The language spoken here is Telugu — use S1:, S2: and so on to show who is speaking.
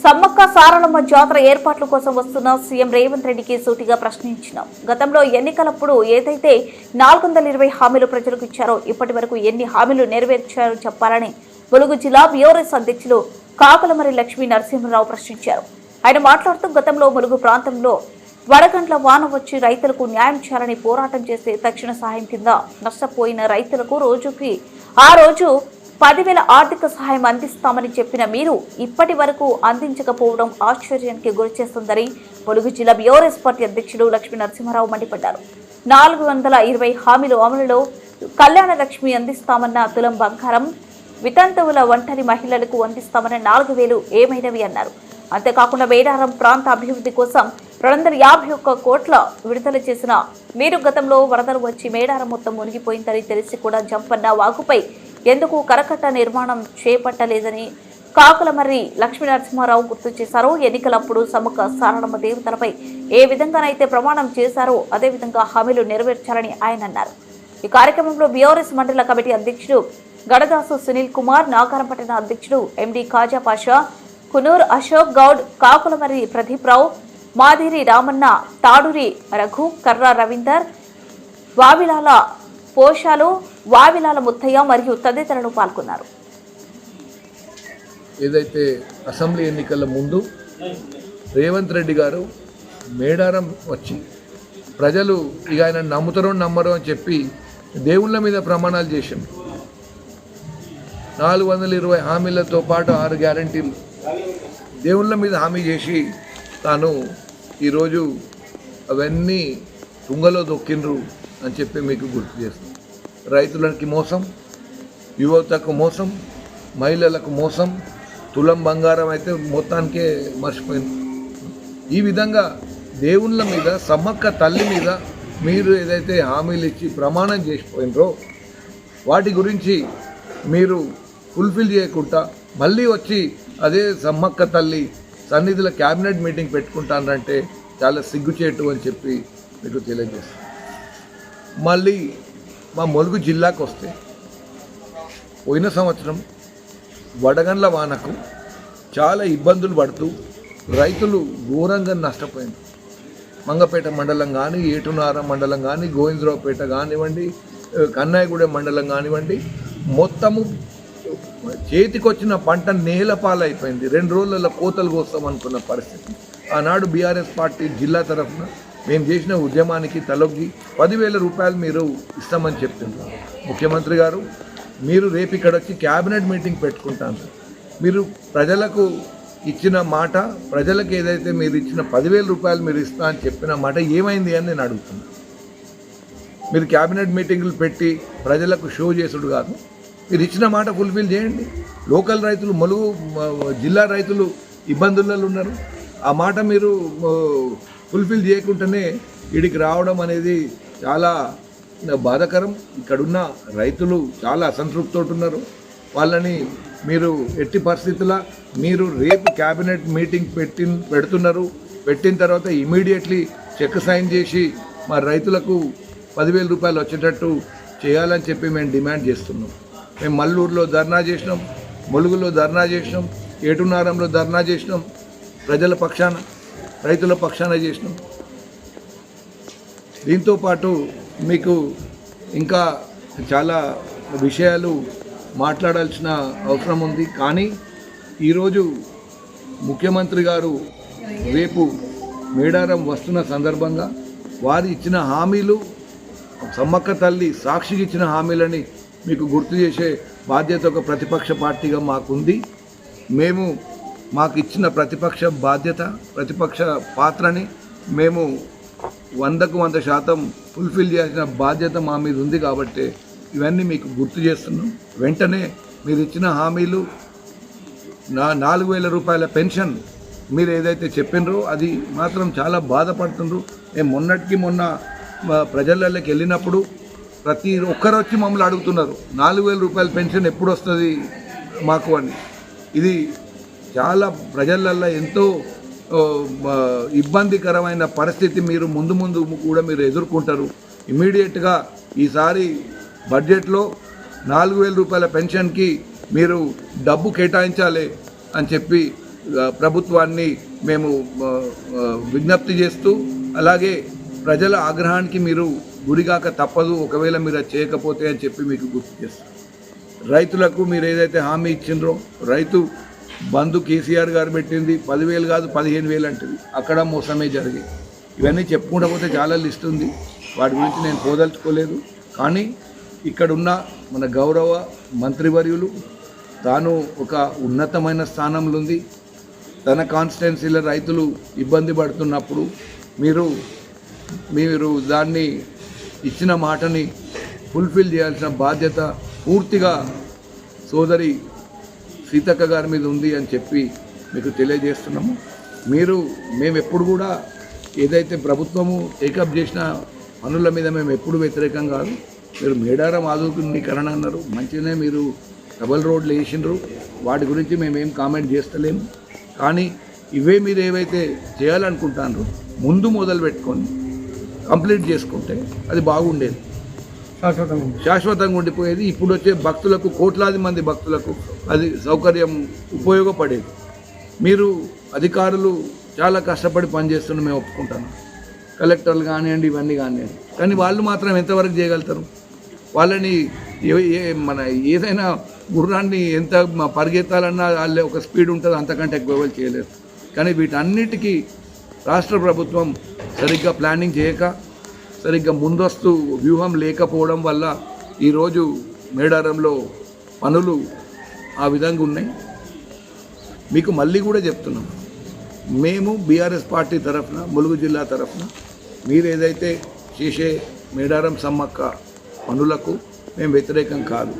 S1: సమ్మక్క సారలమ్మ జాతర ఏర్పాట్ల కోసం వస్తున్న సీఎం రేవంత్ రెడ్డికి సూటిగా ప్రశ్నించినాం. గతంలో ఎన్నికలప్పుడు ఏదైతే 420 హామీలు ప్రజలకు ఇచ్చారో ఇప్పటి వరకు ఎన్ని హామీలు నెరవేర్చారో చెప్పాలని ములుగు జిల్లా బీఆర్ఎస్ అధ్యక్షులు కాకులమరి లక్ష్మీ నరసింహరావు ప్రశ్నించారు. ఆయన మాట్లాడుతూ గతంలో ములుగు ప్రాంతంలో వడగండ్ల వాన వచ్చి రైతులకు న్యాయం చేయాలని పోరాటం చేస్తే తక్షణ సహాయం కింద నష్టపోయిన రైతులకు ఆ రోజు 10,000 ఆర్థిక సహాయం అందిస్తామని చెప్పిన మీరు ఇప్పటి వరకు అందించకపోవడం ఆశ్చర్యానికి గురిచేస్తుందని ములుగు జిల్లా బీఆర్ఎస్ పార్టీ అధ్యక్షుడు లక్ష్మీ నరసింహరావు మండిపడ్డారు. 420 హామీలు అమలులో కళ్యాణ లక్ష్మి అందిస్తామన్న తులం బంగారం, వితంతువుల ఒంటరి మహిళలకు అందిస్తామన్న 4,000 ఏమైనవి అన్నారు. అంతేకాకుండా మేడారం ప్రాంత అభివృద్ధి కోసం 251 కోట్ల విడుదల చేసిన మీరు గతంలో వరదలు వచ్చి మేడారం మొత్తం మునిగిపోయిందని తెలిసి కూడా జంపన్న వాగుపై ఎందుకు కరకట్ట నిర్మాణం చేపట్టలేదని కాకులమర్రి లక్ష్మీ నరసింహారావు గుర్తు చేశారు. ఎన్నికలప్పుడు సమ్మక్క సారలమ్మ దేవతలపై ఏ విధంగానైతే ప్రమాణం చేశారో అదేవిధంగా హామీలు నెరవేర్చాలని ఆయన అన్నారు. ఈ కార్యక్రమంలో బీఆర్ఎస్ మండల కమిటీ అధ్యక్షుడు గడదాసు సునీల్ కుమార్, నాగారంపట్న అధ్యక్షుడు ఎండి ఖాజా పాషా, కునూర్ అశోక్ గౌడ్, కాకులమర్రి ప్రదీప్ రావు, మాదిరి రామన్న, తాడూరి రఘు, కర్ర రవీందర్, వావిలాల పోషాలు, వావిలాల ముత్తయ్య మరియు తదితరులు పాల్గొన్నారు.
S2: ఏదైతే అసెంబ్లీ ఎన్నికల ముందు రేవంత్ రెడ్డి గారు మేడారం వచ్చి ప్రజలు ఇక ఆయన నమ్ముతారో నమ్మరో అని చెప్పి దేవుళ్ళ మీద ప్రమాణాలు చేసిండు. 420 హామీలతో పాటు 6 గ్యారంటీలు దేవుళ్ళ మీద హామీ చేసి తాను ఈరోజు అవన్నీ తుంగలో దొక్కిండ్రు అని చెప్పి మీకు గుర్తు చేస్తాం. రైతులకి మోసం, యువతకు మోసం, మహిళలకు మోసం, తులం బంగారం అయితే మొత్తానికే మర్చిపోయింది. ఈ విధంగా దేవుళ్ళ మీద, సమ్మక్క తల్లి మీద మీరు ఏదైతే హామీలు ఇచ్చి ప్రమాణం చేసిపోయినరో వాటి గురించి మీరు ఫుల్ఫిల్ చేయకుండా మళ్ళీ వచ్చి అదే సమ్మక్క తల్లి సన్నిధిలో క్యాబినెట్ మీటింగ్ పెట్టుకుంటానంటే చాలా సిగ్గుచేటు అని చెప్పి మీకు తెలియజేస్తాను. మళ్ళీ మా ములుగు జిల్లాకు వస్తే పోయిన సంవత్సరం వడగండ్ల వానకు చాలా ఇబ్బందులు పడుతూ రైతులు ఘోరంగా నష్టపోయింది. మంగపేట మండలం కానీ, ఏటునార మండలం కానీ, గోవిందరావుపేట కానివ్వండి, కన్నాయగూడెం మండలం కానివ్వండి, మొత్తము చేతికొచ్చిన పంట నేలపాలైపోయింది. 2 రోజులలో కోతలు కోస్తాం అనుకున్న పరిస్థితి. ఆనాడు బీఆర్ఎస్ పార్టీ జిల్లా తరఫున మేము చేసిన ఉద్యమానికి తలొగ్గి 10,000 రూపాయలు మీరు ఇస్తామని చెప్తున్నారు. ముఖ్యమంత్రి గారు, మీరు రేపు ఇక్కడ వచ్చి క్యాబినెట్ మీటింగ్ పెట్టుకుంటాను. మీరు ప్రజలకు ఇచ్చిన మాట, ప్రజలకు ఏదైతే మీరు ఇచ్చిన 10,000 రూపాయలు మీరు ఇస్తా అని చెప్పిన మాట ఏమైంది అని నేను అడుగుతున్నాను. మీరు క్యాబినెట్ మీటింగులు పెట్టి ప్రజలకు షో చేసుడు కాదు, మీరు ఇచ్చిన మాట ఫుల్ఫిల్ చేయండి. లోకల్ రైతులు, ములుగు జిల్లా రైతులు ఇబ్బందులలో ఉన్నారు. ఆ మాట మీరు ఫుల్ఫిల్ చేయకుండానే వీడికి రావడం అనేది చాలా బాధాకరం. ఇక్కడున్న రైతులు చాలా అసంతృప్తితో ఉన్నారు. వాళ్ళని మీరు ఎట్టి పరిస్థితుల్లో మీరు రేపు క్యాబినెట్ మీటింగ్ పెడుతున్నారు. పెట్టిన తర్వాత ఇమీడియట్లీ చెక్ సైన్ చేసి మా రైతులకు 10,000 రూపాయలు వచ్చేటట్టు చేయాలని చెప్పి మేము డిమాండ్ చేస్తున్నాం. మేము మల్లూరులో ధర్నా చేసినాం, ములుగులో ధర్నా చేసినాం, ఏటునారంలో ధర్నా చేసినాం. ప్రజల పక్షాన, రైతుల పక్షాన చేసినాం. దీంతోపాటు మీకు ఇంకా చాలా విషయాలు మాట్లాడాల్సిన అవసరం ఉంది. కానీ ఈరోజు ముఖ్యమంత్రి గారు రేపు మేడారం వస్తున్న సందర్భంగా వారు ఇచ్చిన హామీలు, సమ్మక్క తల్లి సాక్షికి ఇచ్చిన హామీలని మీకు గుర్తు చేసే బాధ్యత ఒక ప్రతిపక్ష పార్టీగా మాకుంది. మేము మాకు ఇచ్చిన ప్రతిపక్ష బాధ్యత, ప్రతిపక్ష పాత్రని మేము 100కు 100% ఫుల్ఫిల్ చేసిన బాధ్యత మా మీద ఉంది. కాబట్టి ఇవన్నీ మీకు గుర్తు చేస్తున్నాం. వెంటనే మీరు ఇచ్చిన హామీలు, 4,000 రూపాయల పెన్షన్ మీరు ఏదైతే చెప్పినరో అది మాత్రం చాలా బాధపడుతుండ్రు. మేము మొన్నటికి మొన్న ప్రజలలోకి వెళ్ళినప్పుడు ప్రతి ఒక్కరు వచ్చి మమ్మల్ని అడుగుతున్నారు, 4,000 రూపాయల పెన్షన్ ఎప్పుడు వస్తుంది మాకు అని. ఇది చాలా ప్రజలల్లో ఎంతో ఇబ్బందికరమైన పరిస్థితి మీరు ముందు కూడా మీరు ఎదుర్కొంటారు. ఇమీడియట్గా ఈసారి బడ్జెట్లో 4,000 రూపాయల పెన్షన్కి మీరు డబ్బు కేటాయించాలి అని చెప్పి ప్రభుత్వాన్ని మేము విజ్ఞప్తి చేస్తూ, అలాగే ప్రజల ఆగ్రహానికి మీరు గురిగాక తప్పదు ఒకవేళ మీరు అది చేయకపోతే అని చెప్పి మీకు గుర్తు చేస్తాం. రైతులకు మీరు ఏదైతే హామీ ఇచ్చిండ్రో, రైతు బంధు కేసీఆర్ గారు పెట్టింది 10,000 కాదు 15,000 అంటుంది, అక్కడ మోసమే జరిగింది. ఇవన్నీ చెప్పుకుంటూ పోతే చాలా లిస్ట్ ఉంది, వాటి గురించి నేను పోదలుచుకోలేదు. కానీ ఇక్కడున్న మన గౌరవ మంత్రివర్యులు తాను ఒక ఉన్నతమైన స్థానంలో ఉంది. తన కాన్స్టిట్యున్సీలో రైతులు ఇబ్బంది పడుతున్నప్పుడు మీరు దాన్ని ఇచ్చిన మాటని ఫుల్ఫిల్ చేయాల్సిన బాధ్యత పూర్తిగా సోదరి సీతక్క గారి మీద ఉంది అని చెప్పి మీకు తెలియజేస్తున్నాము. మేము ఎప్పుడు కూడా ఏదైతే ప్రభుత్వము టేకప్ చేసిన పనుల మీద మేము ఎప్పుడు వ్యతిరేకం కాదు. మీరు మేడారం ఆధునీకరణ అన్నారు, మంచిగానే మీరు డబల్ రోడ్లు వేసిండ్రు, వాటి గురించి మేమేం కామెంట్ చేస్తలేము. కానీ ఇవే మీరు ఏవైతే చేయాలనుకుంటారో ముందు మొదలు పెట్టుకొని కంప్లీట్ చేసుకుంటే అది బాగుండేది, శాశ్వతంగా ఉండిపోయేది. ఇప్పుడు వచ్చే భక్తులకు, కోట్లాది మంది భక్తులకు అది సౌకర్యం ఉపయోగపడేది. మీరు అధికారులు చాలా కష్టపడి పనిచేస్తున్న మేము ఒప్పుకుంటాను, కలెక్టర్లు కానివ్వండి, ఇవన్నీ కానివ్వండి. కానీ వాళ్ళు మాత్రం ఎంతవరకు చేయగలుగుతారు? వాళ్ళని మన ఏదైనా గుర్రాన్ని ఎంత పరిగెత్తాలన్నా వాళ్ళే ఒక స్పీడ్ ఉంటుంది, అంతకంటే ఎక్కువ ఎవరు చేయలేరు. కానీ వీటన్నిటికీ రాష్ట్ర ప్రభుత్వం సరిగ్గా ప్లానింగ్ చేయక, సరిగ్గా ముందస్తు వ్యూహం లేకపోవడం వల్ల ఈరోజు మేడారంలో పనులు ఆ విధంగా ఉన్నాయి. మీకు మళ్ళీ కూడా చెప్తున్నాం, మేము బీఆర్ఎస్ పార్టీ తరఫున, ములుగు జిల్లా తరఫున మీరు ఏదైతే చేసే మేడారం సమ్మక్క పనులకు మేము వ్యతిరేకం కాదు.